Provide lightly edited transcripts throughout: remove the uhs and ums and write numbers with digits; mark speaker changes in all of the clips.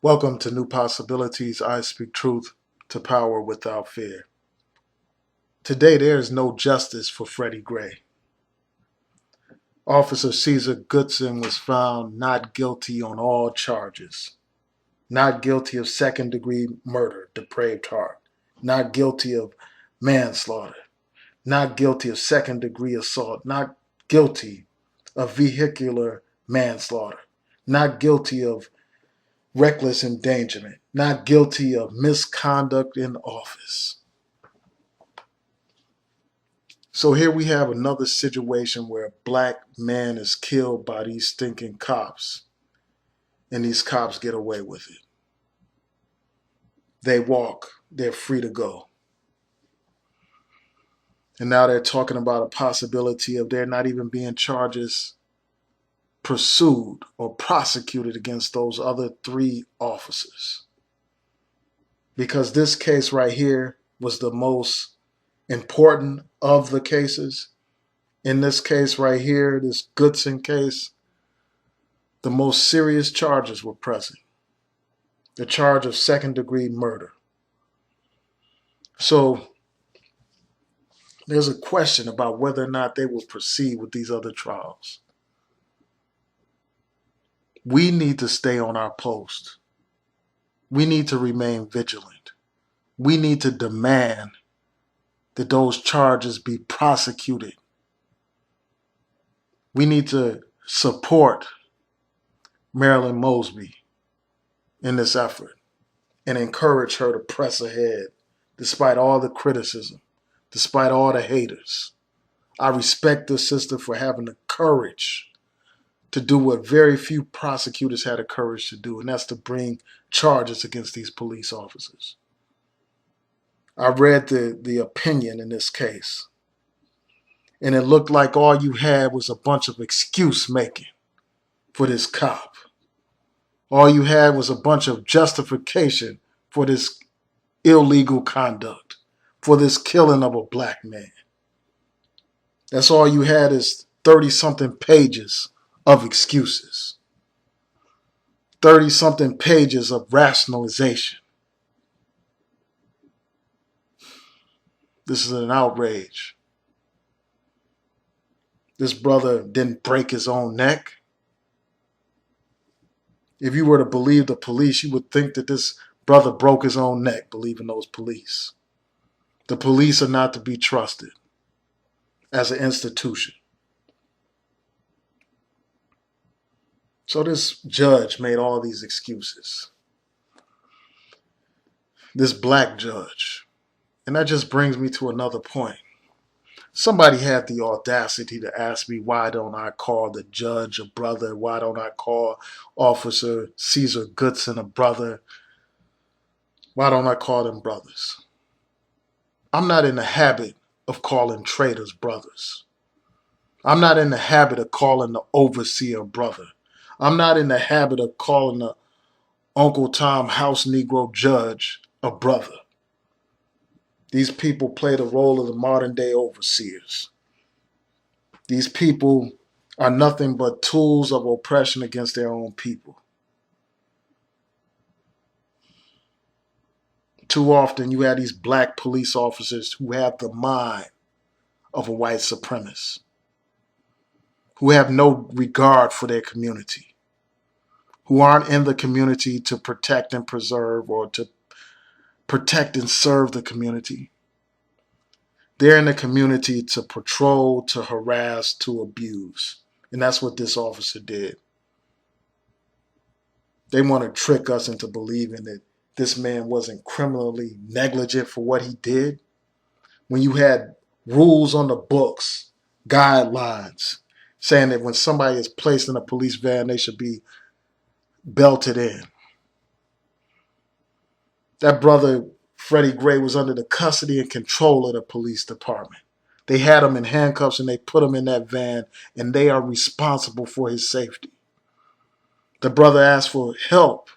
Speaker 1: Welcome to New Possibilities. I speak truth to power without fear. Today, there is no justice for Freddie Gray. Officer Caesar Goodson was found not guilty on all charges. Not guilty of second-degree murder, depraved heart. Not guilty of manslaughter. Not guilty of second-degree assault. Not guilty of vehicular manslaughter. Not guilty of reckless endangerment, not guilty of misconduct in office. So here we have another situation where a black man is killed by these stinking cops, and these cops get away with it. They walk, they're free to go. And now they're talking about a possibility of there not even being charges pursued or prosecuted against those other three officers. Because this case right here was the most important of the cases. In this case right here, this Goodson case, the most serious charges were present. The charge of second-degree murder. So there's a question about whether or not they will proceed with these other trials. We need to stay on our post. We need to remain vigilant. We need to demand that those charges be prosecuted. We need to support Marilyn Mosby in this effort and encourage her to press ahead despite all the criticism, despite all the haters. I respect this sister for having the courage to do what very few prosecutors had the courage to do, and that's to bring charges against these police officers. I read the opinion in this case, and it looked like all you had was a bunch of excuse making for this cop. All you had was a bunch of justification for this illegal conduct, for this killing of a black man. That's all you had is 30-something pages of excuses, 30-something pages of rationalization. This is an outrage. This brother didn't break his own neck. If you were to believe the police, you would think that this brother broke his own neck believing those police. The police are not to be trusted as an institution. So this judge made all these excuses. This black judge. And that just brings me to another point. Somebody had the audacity to ask me, why don't I call the judge a brother? Why don't I call Officer Caesar Goodson a brother? Why don't I call them brothers? I'm not in the habit of calling traitors brothers. I'm not in the habit of calling the overseer brother. I'm not in the habit of calling the Uncle Tom House Negro judge a brother. These people play the role of the modern day overseers. These people are nothing but tools of oppression against their own people. Too often you have these black police officers who have the mind of a white supremacist, who have no regard for their community, who aren't in the community to protect and preserve or to protect and serve the community. They're in the community to patrol, to harass, to abuse. And that's what this officer did. They want to trick us into believing that this man wasn't criminally negligent for what he did. When you had rules on the books, guidelines, saying that when somebody is placed in a police van, they should be belted in. That brother, Freddie Gray, was under the custody and control of the police department. They had him in handcuffs and they put him in that van, and they are responsible for his safety. The brother asked for help,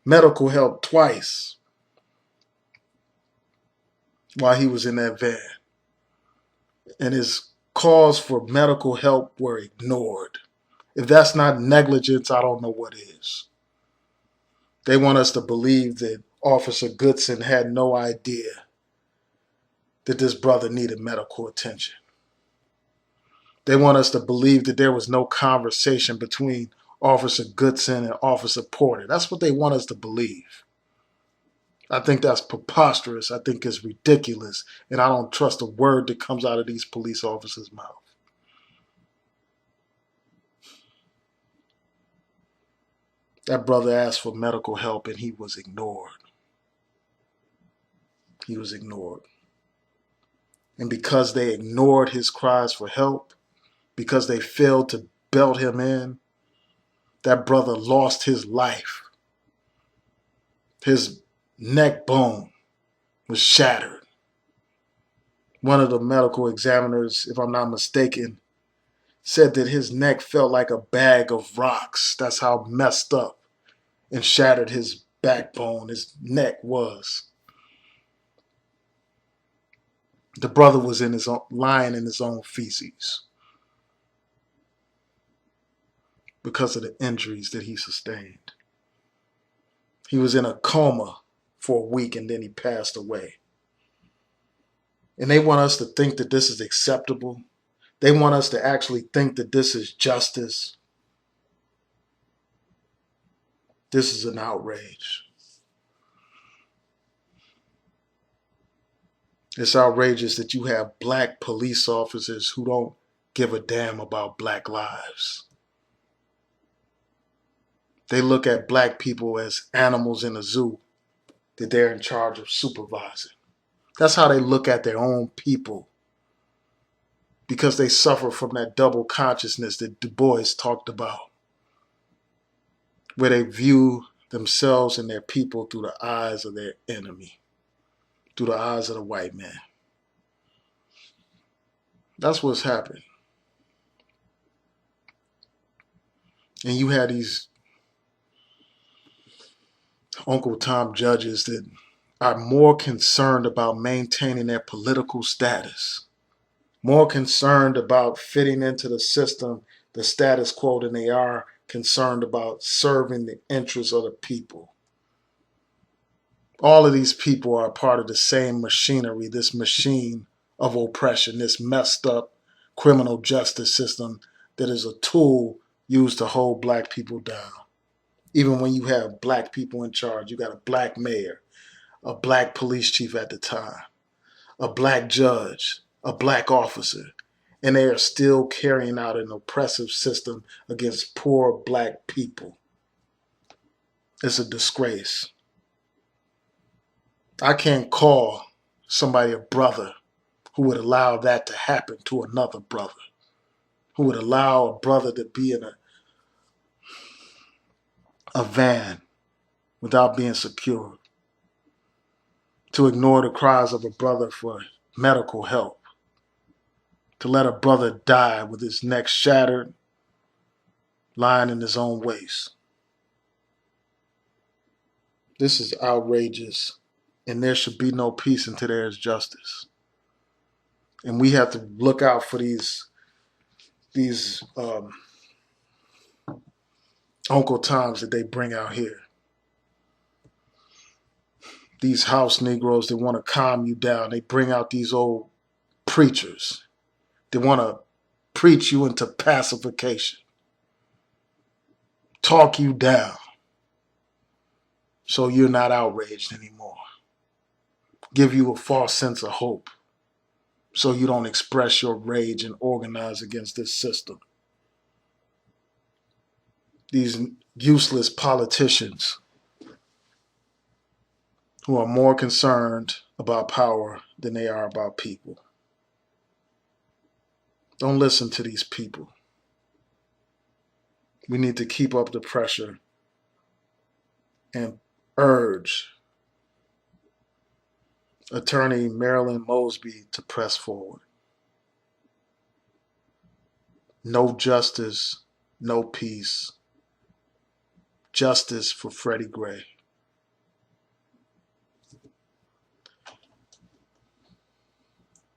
Speaker 1: medical help, twice while he was in that van. And his calls for medical help were ignored. If that's not negligence, I don't know what is. They want us to believe that Officer Goodson had no idea that this brother needed medical attention. They want us to believe that there was no conversation between Officer Goodson and Officer Porter. That's what they want us to believe. I think that's preposterous. I think it's ridiculous. And I don't trust a word that comes out of these police officers' mouth. That brother asked for medical help and he was ignored. He was ignored. And because they ignored his cries for help, because they failed to belt him in, that brother lost his life. His neck bone was shattered. One of the medical examiners, if I'm not mistaken, said that his neck felt like a bag of rocks. That's how messed up and shattered his backbone, his neck was. The brother was lying in his own feces because of the injuries that he sustained. He was in a coma for a week and then he passed away. And they want us to think that this is acceptable. They want us to actually think that this is justice. This is an outrage. It's outrageous that you have black police officers who don't give a damn about black lives. They look at black people as animals in a zoo that they're in charge of supervising. That's how they look at their own people, because they suffer from that double consciousness that Du Bois talked about, where they view themselves and their people through the eyes of their enemy, through the eyes of the white man. That's what's happened. And you had these Uncle Tom judges that are more concerned about maintaining their political status, more concerned about fitting into the system, the status quo, than they are concerned about serving the interests of the people. All of these people are part of the same machinery, this machine of oppression, this messed up criminal justice system that is a tool used to hold black people down. Even when you have black people in charge, you got a black mayor, a black police chief at the time, a black judge, a black officer, and they are still carrying out an oppressive system against poor black people. It's a disgrace. I can't call somebody a brother who would allow that to happen to another brother, who would allow a brother to be in a van without being secured, to ignore the cries of a brother for medical help, to let a brother die with his neck shattered, lying in his own waste. This is outrageous, and there should be no peace until there is justice. And we have to look out for these Uncle Toms that they bring out here. These house Negroes that want to calm you down. They bring out these old preachers. They want to preach you into pacification, talk you down so you're not outraged anymore, give you a false sense of hope so you don't express your rage and organize against this system. These useless politicians who are more concerned about power than they are about people. Don't listen to these people. We need to keep up the pressure and urge Attorney Marilyn Mosby to press forward. No justice, no peace. Justice for Freddie Gray.